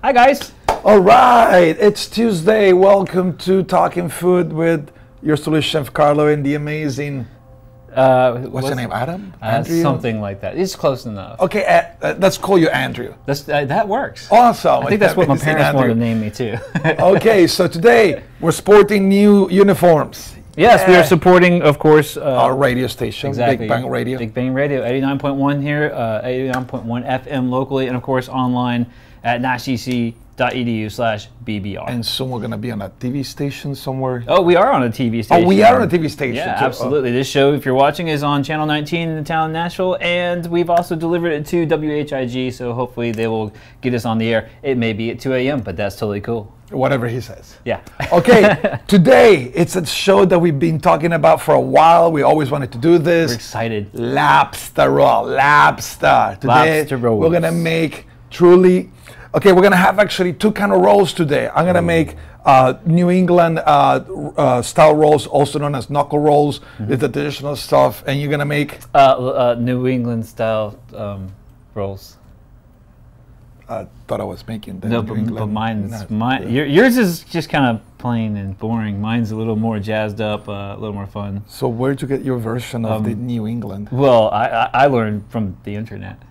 Hi, guys. All right, it's Tuesday. Welcome to Talking Food with your solution chef Carlo and the amazing. What's your name? Adam? Andrew? Something like that. It's close enough. Okay, let's call you Andrew. That works. Awesome. I think that's what my parents wanted to name me too. Okay, so today we're sporting new uniforms. Yes, we are supporting, of course, our radio station, exactly. Big Bang Radio. Big Bang Radio, 89.1 here, 89.1 FM locally, and of course online at nashec.edu/BBR. And soon we're going to be on a TV station somewhere. Oh, we are on a TV station. Oh, we are on a TV station. Yeah, too. absolutely. This show, if you're watching, is on Channel 19 in the town of Nashville, and we've also delivered it to WHIG, so hopefully they will get us on the air. It may be at 2 a.m., but that's totally cool. Whatever he says. Yeah. Okay, today it's a show that we've been talking about for a while. We always wanted to do this. We're excited. Lobster roll. Lobster. Today Lobster rolls. we're going to make truly... Okay, we're going to have actually two kind of rolls today. I'm going to make New England style rolls, also known as knuckle rolls. It's the traditional stuff. And you're going to make... New England style rolls. I thought I was making the No, New but England. yours is just kind of plain and boring. Mine's a little more jazzed up, a little more fun. So where'd you get your version of the New England? Well, I learned from the internet.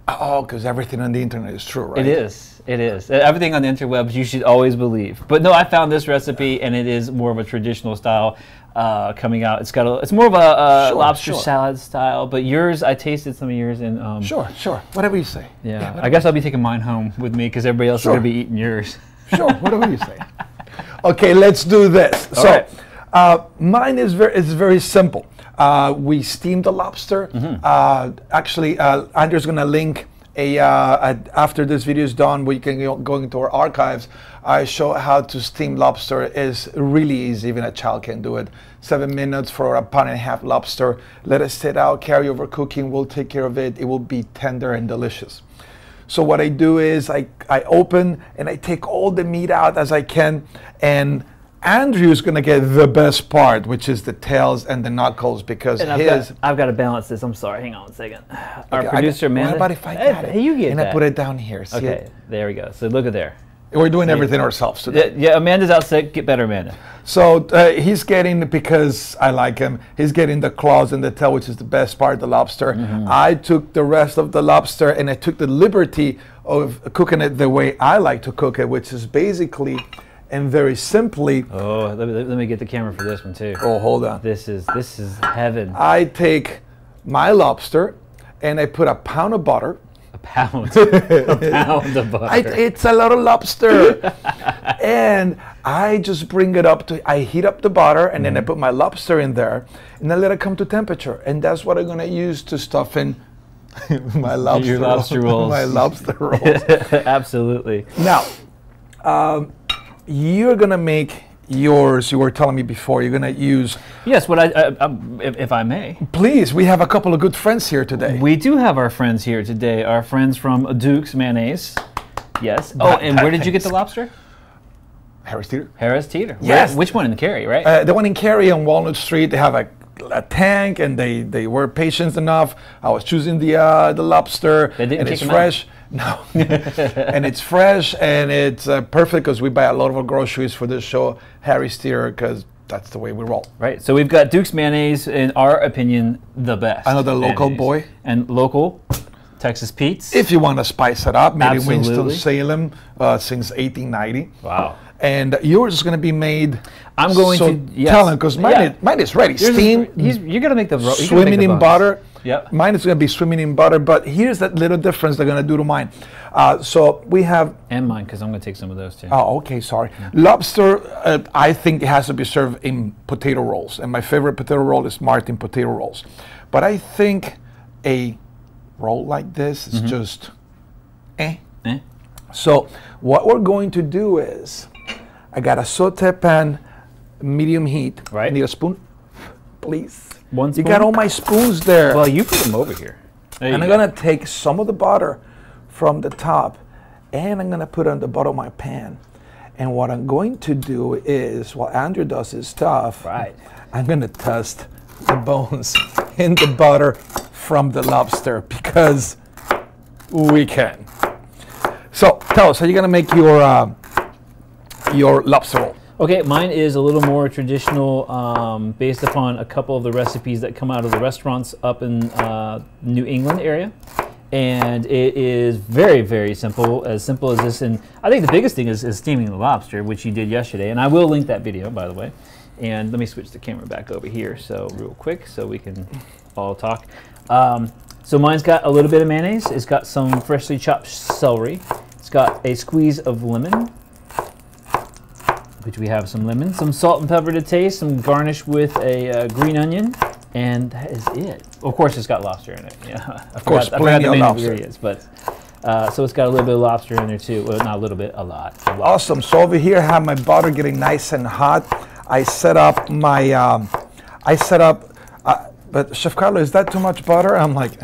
Oh, because everything on the internet is true, right? It is. It is. Everything on the interwebs you should always believe. But no, I found this recipe, and it is more of a traditional style coming out. It's more of a lobster salad style. But yours, I tasted some of yours, and Sure. Whatever you say. Yeah, I guess I'll be taking mine home with me because everybody else is going to be eating yours. Sure, whatever you say. Okay, let's do this. Mine is very simple. We steamed the lobster. Actually, Andrew's going to link after this video is done, we can go into our archives. I show how to steam lobster. Is really easy. Even a child can do it. 7 minutes for a pound-and-a-half lobster. Let it sit out. Carry over cooking. We'll take care of it. It will be tender and delicious. So what I do is I open and I take all the meat out as I can, and Andrew's going to get the best part, which is the tails and the knuckles, because I've got to balance this. I'm sorry. Hang on a second. Our producer, Amanda. What about if I got it? Hey, you get and that. I put it down here. See okay, there we go. So look at there. We're doing everything ourselves today. Yeah, Amanda's out sick. Get better, Amanda. So he's getting, because I like him, he's getting the claws and the tail, which is the best part of the lobster. I took the rest of the lobster and I took the liberty of cooking it the way I like to cook it, which is basically... And very simply... Oh, let me get the camera for this one too. Oh, hold on. This is heaven. I take my lobster and I put a pound of butter. A pound? A pound of butter. It's a lot of lobster. And I just bring it up to... I heat up the butter and then I put my lobster in there and I let it come to temperature. And that's what I'm going to use to stuff in my lobster rolls. My lobster rolls. Absolutely. Now... you're gonna make yours. You were telling me before you're gonna use. Yes, if I may. Please, we have a couple of good friends here today. We do have our friends here today. Our friends from Duke's Mayonnaise. Yes. Oh, and where did you get the lobster? Harris Teeter. Harris Teeter. Yes. Which one in Cary, right? The one in Cary on Walnut Street. They have a tank, and they were patient enough. I was choosing the lobster. They didn't and kick it's fresh. No, and it's fresh and it's perfect because we buy a lot of our groceries for this show, Harris Teeter, because that's the way we roll. Right. So we've got Duke's Mayonnaise, in our opinion, the best. Another local mayonnaise. boy. And local Texas Pete's. If you want to spice it up, maybe Absolutely. Winston-Salem since 1890. Wow. And yours is going to be made. I'm going to tell him because mine is ready. Steam. You're going to make the swimming in butter. Yep. Mine is going to be swimming in butter, but here's that little difference they're going to do to mine. So we have... And mine, because I'm going to take some of those too. Oh, okay, sorry. Yeah. Lobster, I think it has to be served in potato rolls. And my favorite potato roll is Martin potato rolls. But I think a roll like this is just So what we're going to do is, I got a saute pan, medium heat. Right. I need a spoon, please. One spoon? You got all my spoons there. Well, you put them over here. And I'm going to take some of the butter from the top and I'm going to put it on the bottom of my pan. And what I'm going to do is, while Andrew does his stuff, I'm going to test the bones in the butter from the lobster because we can. So Carlos, how are you gonna make your lobster roll? Okay, mine is a little more traditional, based upon a couple of the recipes that come out of the restaurants up in New England area. And it is very, very simple as this. And I think the biggest thing is steaming the lobster, which you did yesterday. And I will link that video, by the way. And let me switch the camera back over here, so real quick, so we can all talk. So mine's got a little bit of mayonnaise. It's got some freshly chopped celery. It's got a squeeze of lemon, which we have some lemon, some salt and pepper to taste, some garnish with a green onion, and that is it. Of course, it's got lobster in it. Yeah, of course, plenty of lobster. Ingredients, but so it's got a little bit of lobster in there too. Well, not a little bit, a lot. Awesome. So over here, I have my butter getting nice and hot. I set up my, but Chef Carlo, is that too much butter? I'm like,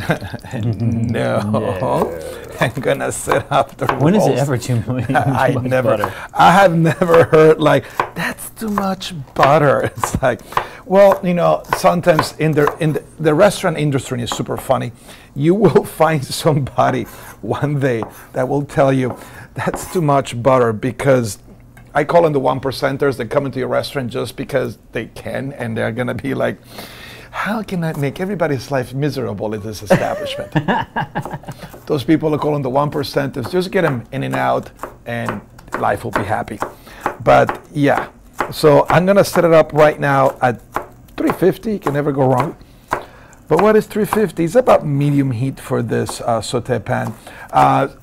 no. I'm gonna set up the When rolls. is it ever too much butter? I have never heard like, that's too much butter. It's like, well, you know, sometimes in the restaurant industry is super funny. You will find somebody one day that will tell you, that's too much butter, because I call them the 1%ers that come into your restaurant just because they can, and they're gonna be like, how can I make everybody's life miserable in this establishment? Those people are calling the 1%ers. Just get them in and out, and life will be happy. But yeah, so I'm gonna set it up right now at 350. You can never go wrong. But what is 350? It's about medium heat for this saute pan.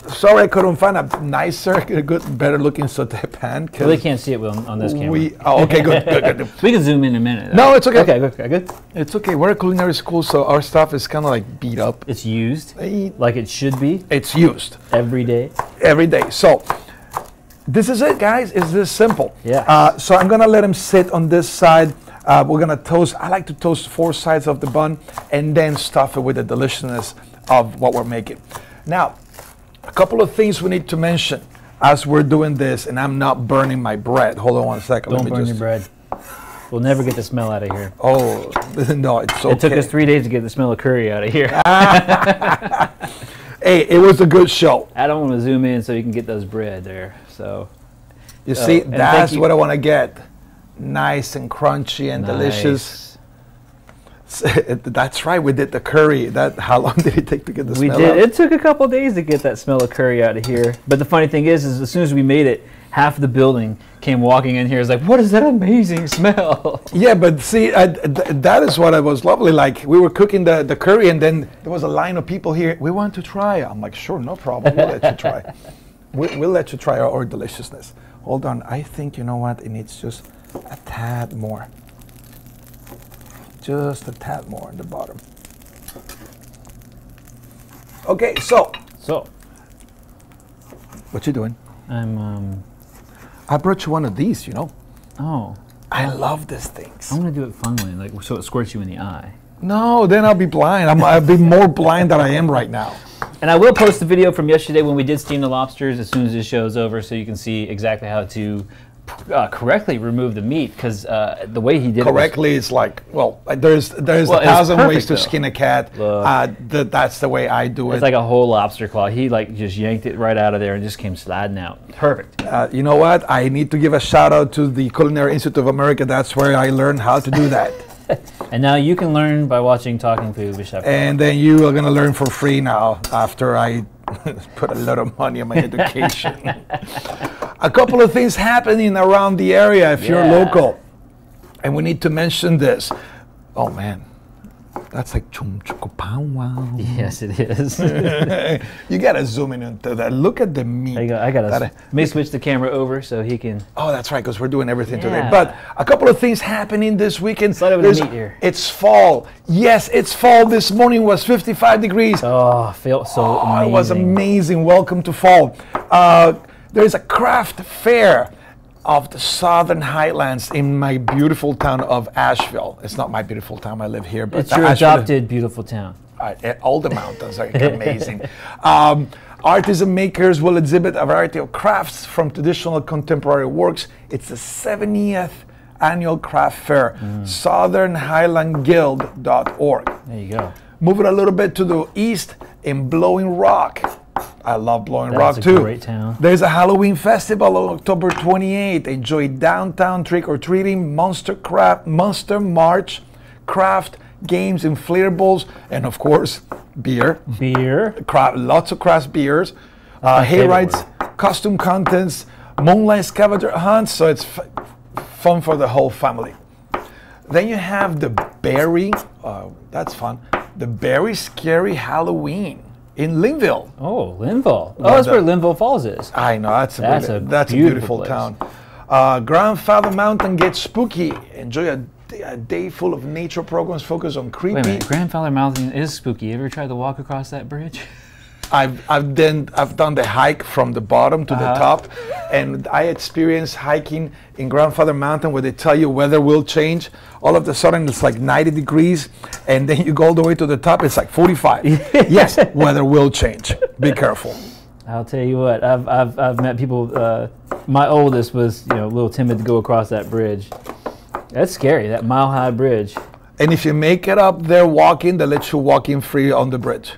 Sorry I couldn't find a nicer, better looking saute pan. Well, they can't see it on this camera. Okay, good. We can zoom in a minute. Though. No, it's okay. Okay, good. It's okay. We're a culinary school, so our stuff is kind of like beat up. It's used like it should be. It's used. Every day. Every day. So this is it, guys. It's this simple. Yeah. So I'm going to let him sit on this side. We're gonna toast. I like to toast 4 sides of the bun and then stuff it with the deliciousness of what we're making. Now, a couple of things we need to mention as we're doing this, and I'm not burning my bread. Hold on one second. Don't burn your bread. We'll never get the smell out of here. Oh, no, it's okay. It took us 3 days to get the smell of curry out of here. Hey, it was a good show. I don't want to zoom in so you can get those bread there. So you see, that's what I want to get. Nice and crunchy and delicious. That's right. We did the curry. How long did it take to get the smell out? It took a couple days to get that smell of curry out of here. But the funny thing is as soon as we made it, half the building came walking in here. It's like, what is that amazing smell? Yeah, but see, that is what was lovely. Like, we were cooking the curry, and then there was a line of people here. We want to try. I'm like, sure, no problem. We'll let you try. We'll let you try our deliciousness. Hold on. I think, you know what? It needs just a tad more. Just a tad more on the bottom. Okay, so what you doing? I brought you one of these, you know. Oh. I love these things. I'm gonna do it fun way, like so it squirts you in the eye. No, then I'll be blind. I'll be more blind than I am right now. And I will post the video from yesterday when we did steam the lobsters as soon as this show's over, so you can see exactly how to correctly remove the meat, because the way he did correctly is like, well, there's a thousand ways to skin a cat. That's the way I do it. It's like a whole lobster claw. He like just yanked it right out of there and just came sliding out. Perfect. You know what? I need to give a shout out to the Culinary Institute of America. That's where I learned how to do that. And now you can learn by watching Talking Food with Chef Carlo. And then you are gonna learn for free now after I put a lot of money on my education. A couple of things happening around the area if you're local. And we need to mention this. Oh man, that's like chum chukupan wow. Yes, it is. You gotta zoom in into that. Look at the meat. There you go. I gotta. Let me switch the camera over so he can. Oh, that's right, because we're doing everything today. But a couple of things happening this weekend. Slide over the meat here. It's fall. Yes, it's fall. This morning was 55 degrees. Oh, felt so amazing. It was amazing. Welcome to fall. There's a craft fair of the Southern Highlands in my beautiful town of Asheville. It's not my beautiful town. I live here, but it's your adopted beautiful town. All the mountains are amazing. Artists and makers will exhibit a variety of crafts from traditional contemporary works. It's the 70th annual craft fair. SouthernHighlandGuild.org. There you go. Moving a little bit to the east, in Blowing Rock, I love Blowing Rock too. That's a great town. There's a Halloween festival on October 28th. Enjoy downtown trick-or-treating, Monster March, craft, games, inflatables, and of course, beer. Lots of craft beers. Hay rides, costume contests, moonlight scavenger hunts, so it's fun for the whole family. Then you have the that's fun, the Very Scary Halloween in Linville. Oh, Linville. Oh, that's where Linville Falls is. I know, that's a beautiful town. Grandfather Mountain gets spooky. Enjoy a day full of nature programs focused on creepy. Wait a minute, Grandfather Mountain is spooky. You ever tried to walk across that bridge? I've done the hike from the bottom to the top, and I experienced hiking in Grandfather Mountain where they tell you weather will change. All of a sudden it's like 90 degrees, and then you go all the way to the top, it's like 45. Yes, weather will change. Be careful. I'll tell you what, I've met people. My oldest was a little timid to go across that bridge. That's scary, that mile-high bridge. And if you make it up there walking, they let you walk in free on the bridge.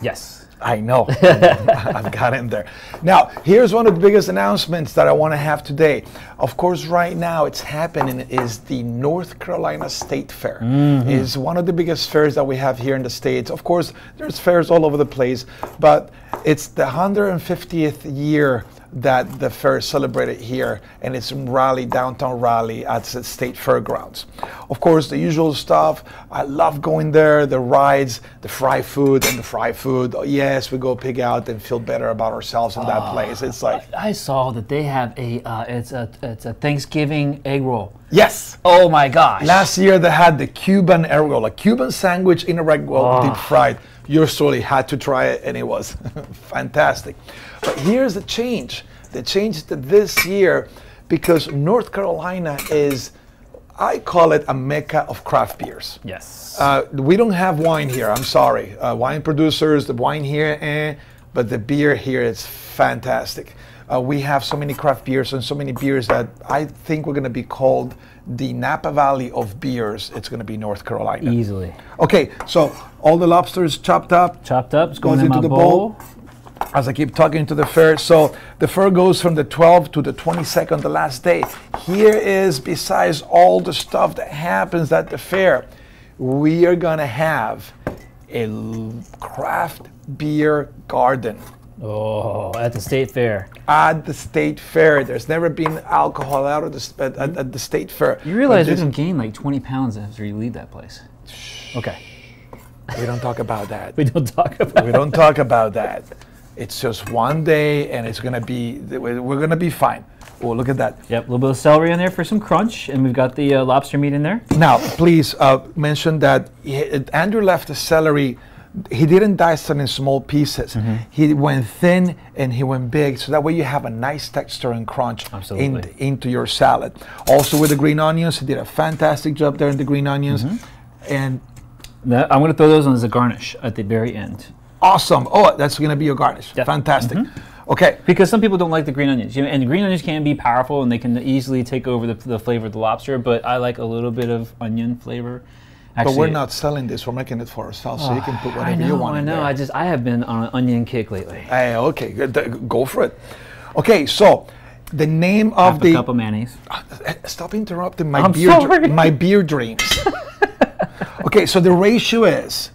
Yes. I know. I've got in there. Now, here's one of the biggest announcements that I want to have today. Of course, right now it's happening is the North Carolina State Fair. It's one of the biggest fairs that we have here in the States. Of course, there's fairs all over the place, but it's the 150th year that the fair is celebrated here, and it's in Raleigh, downtown Raleigh at the State Fairgrounds. Of course, the usual stuff. I love going there, the rides, the fry food. Oh, yes, we go pig out and feel better about ourselves in that place. It's like I saw that they have it's a Thanksgiving egg roll. Yes. Oh my gosh. Last year they had the Cuban egg roll, a Cuban sandwich in a egg roll, deep fried. Yours truly had to try it, and it was fantastic. But here's the change. The change is that this year, because North Carolina is, I call it a mecca of craft beers. Yes. We don't have wine here, I'm sorry. Wine producers, the wine here, but the beer here is fantastic. We have so many craft beers and so many beers that I think we're going to be called the Napa Valley of beers. It's going to be North Carolina. Easily. Okay, so all the lobsters chopped up. It's going into the bowl. As I keep talking to the fair, so the fair goes from the 12th to the 22nd, the last day. Here is, besides all the stuff that happens at the fair, we are going to have a craft beer garden. Oh, at the state fair. At the state fair. There's never been alcohol out of at the state fair. You realize you're going to gain like 20 pounds after you leave that place. Okay. We don't talk about that. We don't talk about that. It's just one day, and it's going to be, we're going to be fine. Oh, look at that. Yep, a little bit of celery in there for some crunch, and we've got the lobster meat in there. Now, please mention that Andrew left the celery. He didn't dice it in small pieces. He went thin and he went big, so that way you have a nice texture and crunch into your salad. Also with the green onions, he did a fantastic job there in the green onions. And I'm going to throw those on as a garnish at the very end. Awesome. Oh, that's going to be your garnish. Yep. Fantastic. Okay. Because some people don't like the green onions. And the green onions can be powerful and they can easily take over the flavor of the lobster, but I like a little bit of onion flavor. Actually, but we're not selling this. We're making it for ourselves, so you can put whatever you want in there. I have been on an onion kick lately. Hey, okay, go for it. Okay, so the name of a cup of mayonnaise. Stop interrupting my beer dreams. Okay, so the ratio is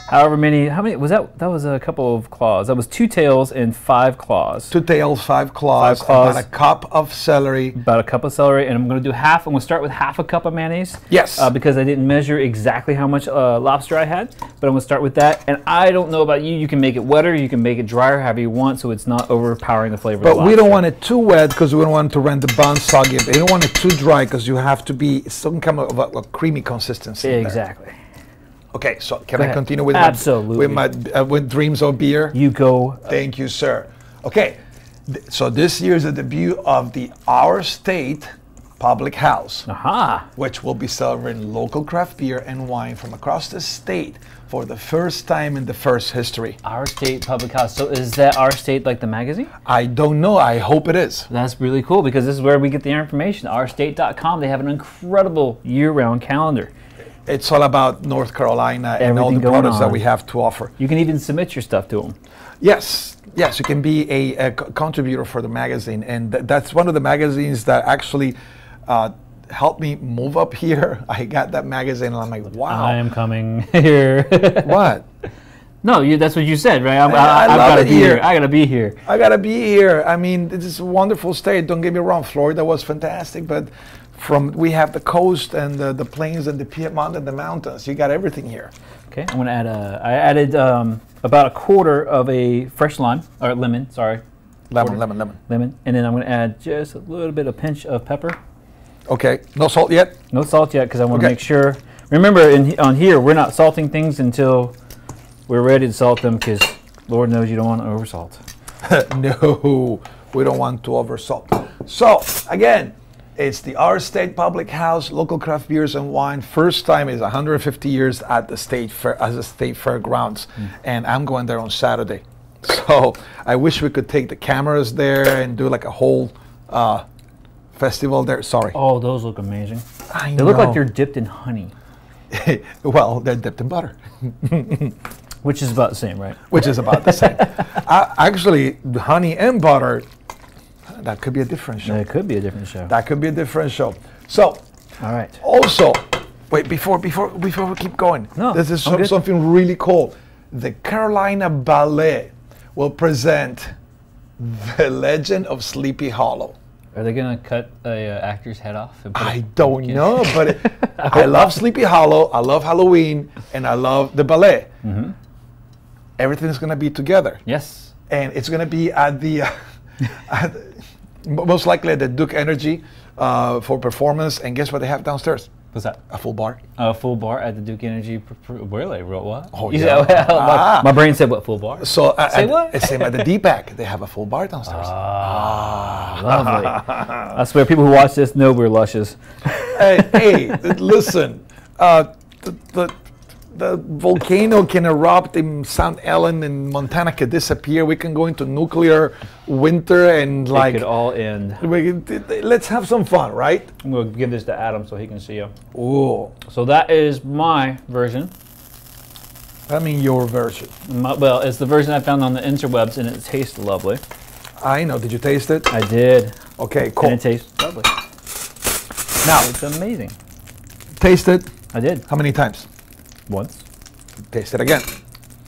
however many. How many was that? That was a couple of claws. That was 2 tails and 5 claws. 2 tails, 5 claws. About a cup of celery. About a cup of celery, and I'm going to do half. I'm going to start with half a cup of mayonnaise. Yes. Because I didn't measure exactly how much lobster I had, but I'm going to start with that. And I don't know about you. You can make it wetter. You can make it drier, however you want, so it's not overpowering the flavor of the lobster. But we don't want it too wet because we don't want it to rend the bun soggy. But you don't want it too dry because you have to be some kind of a creamy consistency. Exactly. Okay, so can I continue with with dreams of beer? You go. Thank you, sir. Okay, so this year is the debut of the Our State Public House, which will be celebrating local craft beer and wine from across the state for the first time in the first history. Our State Public House. So is that Our State like the magazine? I don't know. I hope it is. That's really cool because this is where we get the information. Ourstate.com. They have an incredible year-round calendar. it's all about North Carolina and all the products that we have to offer. You can even submit your stuff to them. Yes, yes, you can be a contributor for the magazine, and that's one of the magazines that actually helped me move up here. I got that magazine, and I'm like, wow. I am coming here. What? No, that's what you said, right? I've got to be here. I got to be here. I got to be here. I mean, this is a wonderful state. Don't get me wrong. Florida was fantastic, but we have the coast and the plains and the Piedmont and the mountains. You got everything here. Okay, I'm gonna add I added about a quarter of a fresh lime or lemon. Sorry, lemon, and then I'm gonna add just a little bit of pinch of pepper. Okay, no salt yet. No salt yet because I want to make sure. Remember, on here we're not salting things until we're ready to salt them, because Lord knows you don't want to oversalt. No, we don't want to oversalt. So again, it's the Our State Public House, local craft beers and wine. First time is 150 years at the state fair, as a state fairgrounds, and I'm going there on Saturday. So I wish we could take the cameras there and do like a whole festival there. Sorry. Oh, those look amazing. I know. They look like they're dipped in honey. Well, they're dipped in butter. Which is about the same, right? Which is about the same. Actually, honey and butter, that could be a different show. It could be a different show. That could be a different show. So, all right. Also, wait, before we keep going, this is something really cool. The Carolina Ballet will present The Legend of Sleepy Hollow. Are they gonna cut a actor's head off? And I don't know, but I love Sleepy Hollow. I love Halloween, and I love the ballet. Mm-hmm. Everything's gonna be together. Yes, and it's gonna be at the most likely at the Duke Energy for performance. And guess what they have downstairs? What's that? A full bar. A full bar at the Duke Energy. Really? What? Oh, yeah. My brain said what? Full bar? So say what? Same at the D-Pack. They have a full bar downstairs. Lovely. I swear, people who watch this know we're luscious. Hey, listen. The volcano can erupt in St. Ellen and Montana could disappear. We can go into nuclear winter and it could all end. Let's have some fun, right? I'm going to give this to Adam so he can see you. Ooh. So that is my version. I mean your version. Well, it's the version I found on the interwebs, and it tastes lovely. I know. Did you taste it? I did. Okay, cool. And it tastes lovely. Now, it's amazing. Taste it? I did. How many times? Once. Taste it again.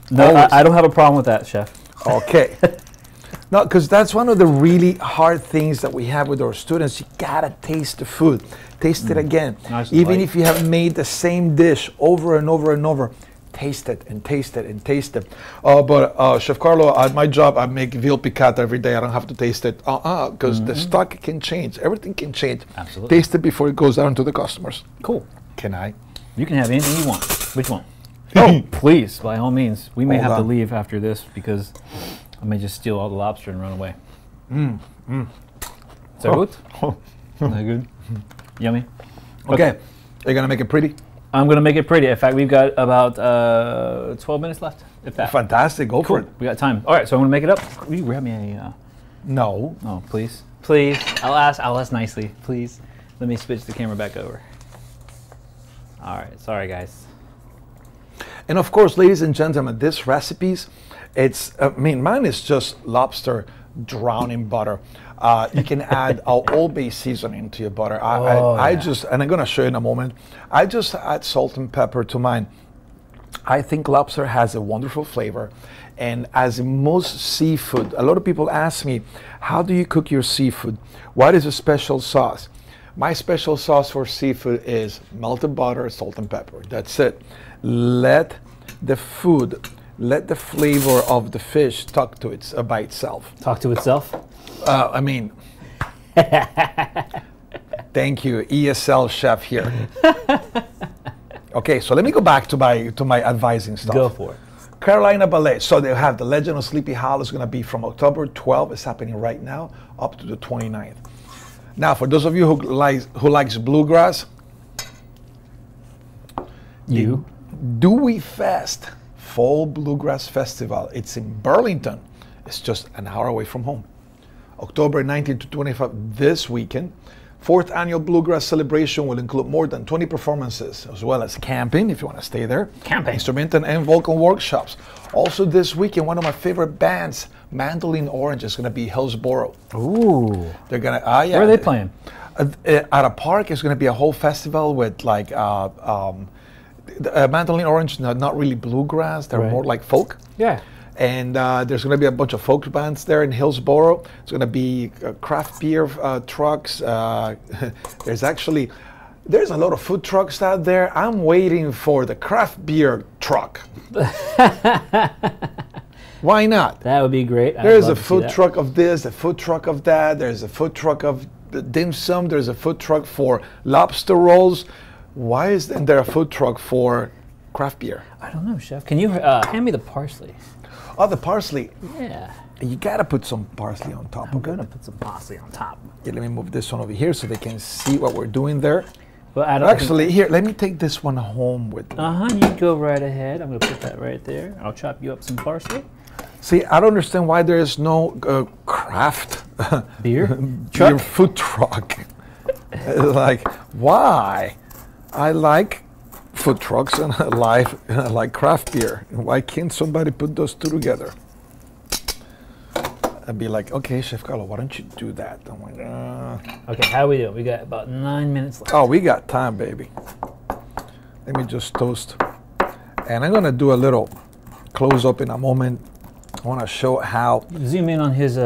No, I don't have a problem with that, Chef. Okay. No, because that's one of the really hard things that we have with our students. You gotta taste the food. Taste it again. Nice. Even if you have made the same dish over and over and over, taste it and taste it and taste it. But Chef Carlo, at my job, I make veal piccata every day. I don't have to taste it. Because the stock can change. Everything can change. Absolutely. Taste it before it goes down to the customers. Cool. Can I? You can have anything you want. Which one? Oh, please, by all means. We may have to leave after this because I may just steal all the lobster and run away. Is that good? Is that good? Yummy. Okay. You're going to make it pretty? I'm going to make it pretty. In fact, we've got about 12 minutes left, if that. Fantastic. Go for it. We got time. All right, so I'm going to make it up. Will you grab me a... No. Oh, please. Please. I'll ask nicely. Please. Let me switch the camera back over. All right. Sorry, guys. And of course, ladies and gentlemen, this recipes, mine is just lobster drowned in butter. You can add our Old Bay seasoning to your butter. I just, and I'm going to show you in a moment, I just add salt and pepper to mine. I think lobster has a wonderful flavor. And as in most seafood, a lot of people ask me, how do you cook your seafood? What is a special sauce? My special sauce for seafood is melted butter, salt and pepper. That's it. Let the flavor of the fish talk to it by itself. Talk to itself? Thank you, ESL chef here. Okay, so let me go back to my advising stuff. Go for it. Carolina Ballet. So they have The Legend of Sleepy Hollow. Is going to be from October 12th. It's happening right now up to the 29th. Now, for those of you who likes bluegrass, you Dewey Fest Fall Bluegrass Festival. It's in Burlington. It's just an hour away from home. October 19 to 25 this weekend. Fourth annual Bluegrass celebration will include more than 20 performances, as well as camping, if you want to stay there. Camping. Instrumental and vocal workshops. Also this weekend, one of my favorite bands, Mandolin Orange, is going to be Hillsboro. Ooh. They're going to, yeah. Where are they playing? At a park. It's going to be a whole festival with like, Mandolin Orange, not really bluegrass. They're more like folk. Yeah. And there's going to be a bunch of folk bands there in Hillsboro. It's going to be craft beer trucks. There's a lot of food trucks out there. I'm waiting for the craft beer truck. Why not? That would be greait. There's a food truck of this, a food truck of that. There's a food truck of the dim sum. There's a food truck for lobster rolls. Why isn't there a food truck for craft beer? I don't know, Chef. Can you hand me the parsley? Oh, the parsley. Yeah. You gotta put some parsley on top. I'm gonna put some parsley on top. Yeah, let me move this one over here so they can see what we're doing there. Well, I don't Actually, here, let me take this one home with me. You go right ahead. I'm gonna put that right there. I'll chop you up some parsley. See, I don't understand why there is no craft beer food truck. Like, why? I like food trucks and I like craft beer. Why can't somebody put those two together? I'd be like, okay, Chef Carlo, why don't you do that? I'm like, Okay, how we doing? We got about 9 minutes left. Oh, we got time, baby. Let me just toast. And I'm gonna do a little close up in a moment. I wanna show how. Zoom in on his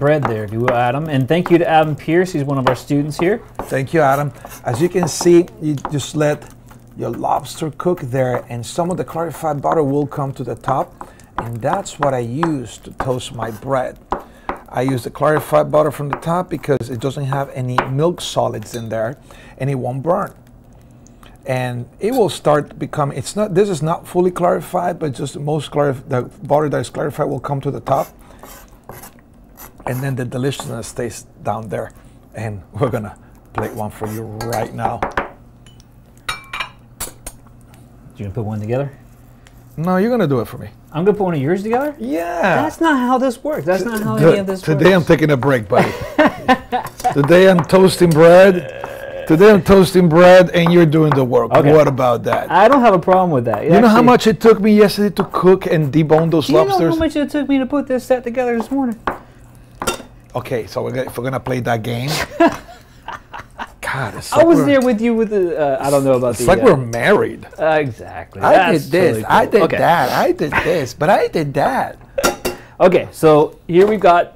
bread there, if you will, Adam. And thank you to Adam Pierce. He's one of our students here. Thank you, Adam. As you can see, you just let your lobster cook there, and some of the clarified butter will come to the top, and that's what I use to toast my bread. I use the clarified butter from the top because it doesn't have any milk solids in there, and it won't burn. And it will start to become, this is not fully clarified, but just the butter that is clarified will come to the top, and then the deliciousness stays down there. And we're gonna plate one for you right now. You gonna put one together? No, you're gonna do it for me. I'm gonna put one of yours together? Yeah. That's not how this works. That's not how any of this works. Today I'm taking a break, buddy. Today I'm toasting bread. Today I'm toasting bread and you're doing the work. Okay. What about that? I don't have a problem with that. You know how much it took me yesterday to cook and debone those lobsters? You know how much it took me to put this set together this morning? Okay, so if we're gonna play that game. God, I was there with you with the, I don't know about it's like we're married. Exactly. I did this, totally cool. I did that, I did this, but I did that. Okay, so here we've got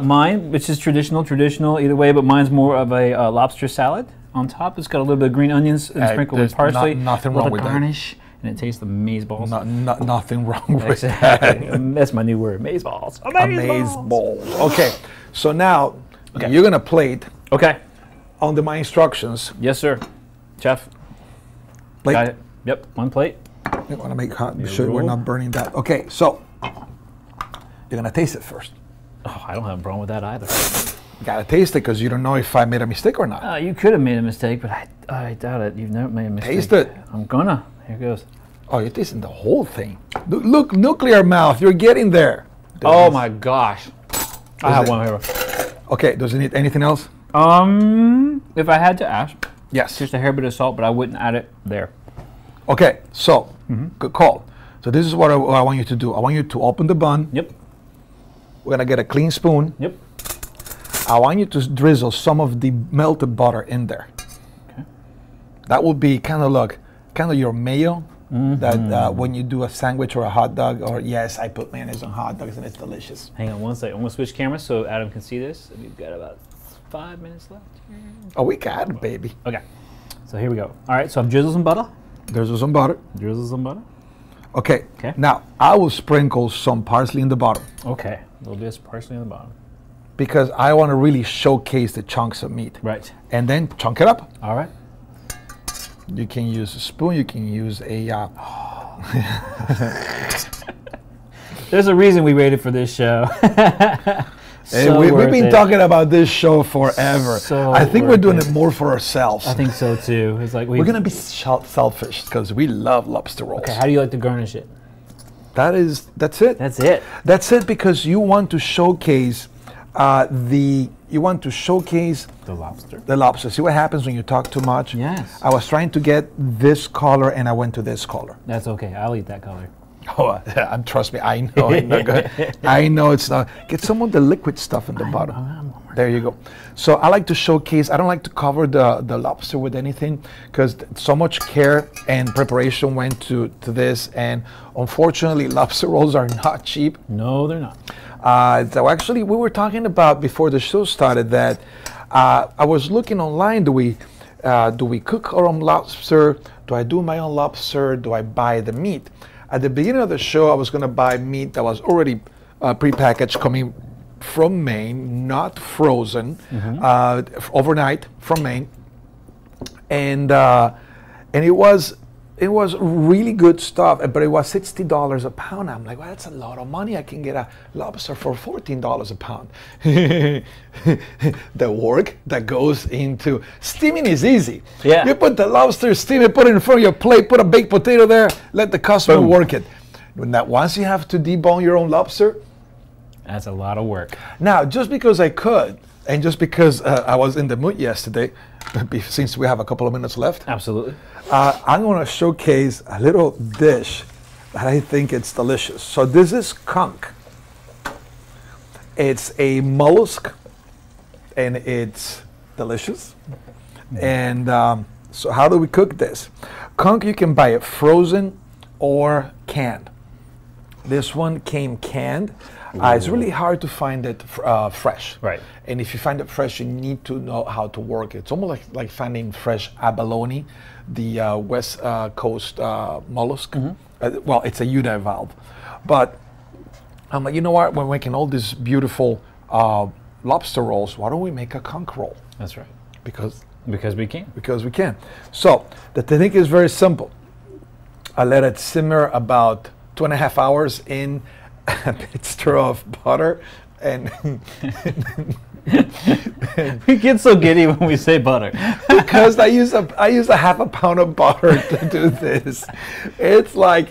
mine, which is traditional either way, but mine's more of a lobster salad on top. It's got a little bit of green onions and sprinkled with parsley. Nothing wrong with garnish, and it tastes amazeballs. Nothing wrong with that. That's my new word, amazeballs. Amazeballs. Okay, so now you're gonna plate. Okay. Under my instructions. Yes, sir. Chef. Plate. Got it. Yep, one plate. I want to make hot. Be sure we're not burning that. Okay, so you're gonna taste it first. Oh, I don't have a problem with that either. You gotta taste it because you don't know if I made a mistake or not. You could have made a mistake, but I doubt it. You've never made a mistake. Taste it. I'm gonna. Here goes. Oh, you're tasting the whole thing. Look, nuclear mouth. You're getting there. Oh my gosh. I have one here. Okay. Does it need anything else? If I had to ask, yes, just a hair bit of salt, but I wouldn't add it there. Okay, so good call. So this is what I want you to do. I want you to open the bun. Yep. We're gonna get a clean spoon. Yep. I want you to drizzle some of the melted butter in there. Okay. That will be kind of your mayo. That when you do a sandwich or a hot dog, or yes, I put mayonnaise on hot dogs and it's delicious. Hang on one second. I'm gonna switch cameras so Adam can see this. We've got about 5 minutes left. Oh, we got it, baby. Okay. So here we go. All right. So I've drizzled some butter. Drizzle some butter. Drizzle some butter. Okay. Okay. Now I will sprinkle some parsley in the bottom. Okay. A little bit of parsley in the bottom. Because I want to really showcase the chunks of meat. Right. And then chunk it up. All right. You can use a spoon. You can use a. There's a reason we waited for this show. We've been talking about this show forever. I think we're doing it more for ourselves. I think so too. It's like we're gonna be selfish because we love lobster rolls. Okay, how do you like to garnish it? That's it. That's it. That's it because you want to showcase You want to showcase The lobster. the lobster. See what happens when you talk too much? Yes. I was trying to get this color, and I went to this color. That's okay. I'll eat that color. Oh, trust me, I know it's not good. I know it's not. Get some of the liquid stuff in the bottom. There you go. So I like to showcase. I don't like to cover the lobster with anything because so much care and preparation went to this. And unfortunately, lobster rolls are not cheap. No, they're not. So actually, we were talking about before the show started that I was looking online. Do we cook our own lobster? Do I do my own lobster? Do I buy the meat? At the beginning of the show, I was going to buy meat that was already prepackaged, coming from Maine, not frozen, overnight from Maine, and it was really good stuff, but it was $60 a pound. I'm like, well, that's a lot of money. I can get a lobster for $14 a pound. The work that goes into steaming is easy. Yeah. You put the lobster, steam it, put it in front of your plate, put a baked potato there, let the customer work it. Once you have to debone your own lobster, that's a lot of work. Now, just because I could, and just because I was in the mood yesterday, since we have a couple of minutes left, Absolutely. I'm going to showcase a little dish that I think it's delicious. So this is conch. It's a mollusk, and it's delicious. And so how do we cook this? Conch, you can buy it frozen or canned. This one came canned. It's really hard to find it fresh. Right. And if you find it fresh, you need to know how to work it. It's almost like finding fresh abalone, the West Coast mollusk. Well, it's a univalve. But I'm like, you know what? We're making all these beautiful lobster rolls. Why don't we make a conch roll? That's right. Because we can. Because we can. So the technique is very simple. I let it simmer about 2.5 hours in a mixture of butter and We get so giddy when we say butter. because I use a 1/2 pound of butter to do this. It's like,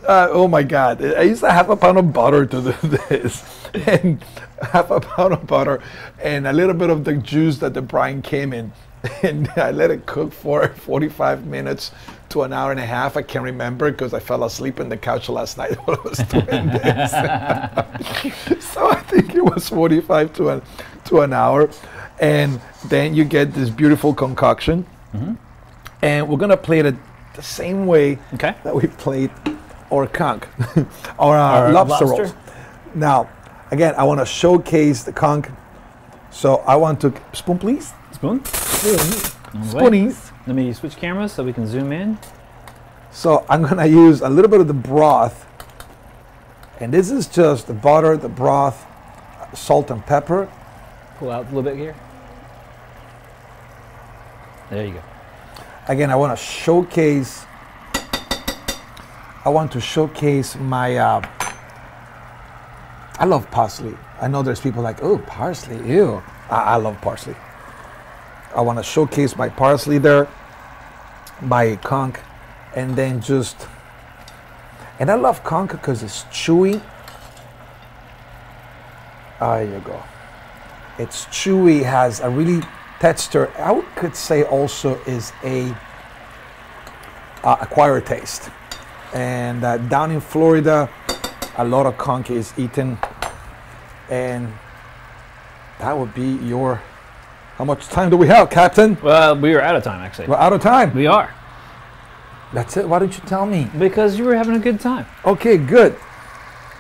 oh my God! I use a 1/2 pound of butter to do this, and 1/2 pound of butter, and a little bit of the juice that the brine came in, and I let it cook for 45 minutes to an hour and a half. I can't remember because I fell asleep on the couch last night while I was doing this. So I think it was 45 to an hour, and then you get this beautiful concoction, and we're gonna plate it the same way that we plate our conch or our lobster rolls. Now, again, I want to showcase the conch, so I want to spoon, please. Spoon? Spoonies. Let me switch cameras so we can zoom in. So I'm gonna use a little bit of the broth, and this is just the butter, the broth, salt and pepper. Pull out a little bit here. There you go. Again, I want to showcase my. I love parsley. I know there's people like, oh, parsley, ew. I love parsley. I want to showcase my parsley there, my conch, and then and I love conch because it's chewy. There you go. It's chewy, has a really texture. I could say also is a acquired taste. And down in Florida, a lot of conch is eaten, and that would be your. How much time do we have, Captain? Well, we are out of time, actually. We're out of time. We are. That's it. Why don't you tell me? Because you were having a good time. Okay, good.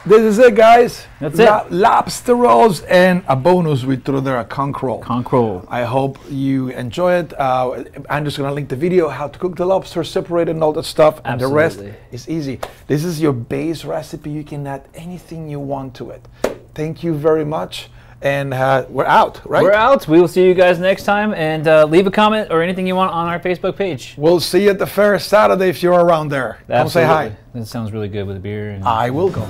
This is it, guys. That's it. Lobster rolls, and a bonus we threw there, a conch roll. Conch roll. I hope you enjoy it. I'm just going to link the video, how to cook the lobster, separate it and all that stuff. And Absolutely. the rest is easy. This is your base recipe. You can add anything you want to it. Thank you very much. And we're out, right? We're out. We will see you guys next time. And leave a comment or anything you want on our Facebook page. We'll see you at the fair Saturday if you're around there. Absolutely. Come say hi. That sounds really good with a beer. And I will go.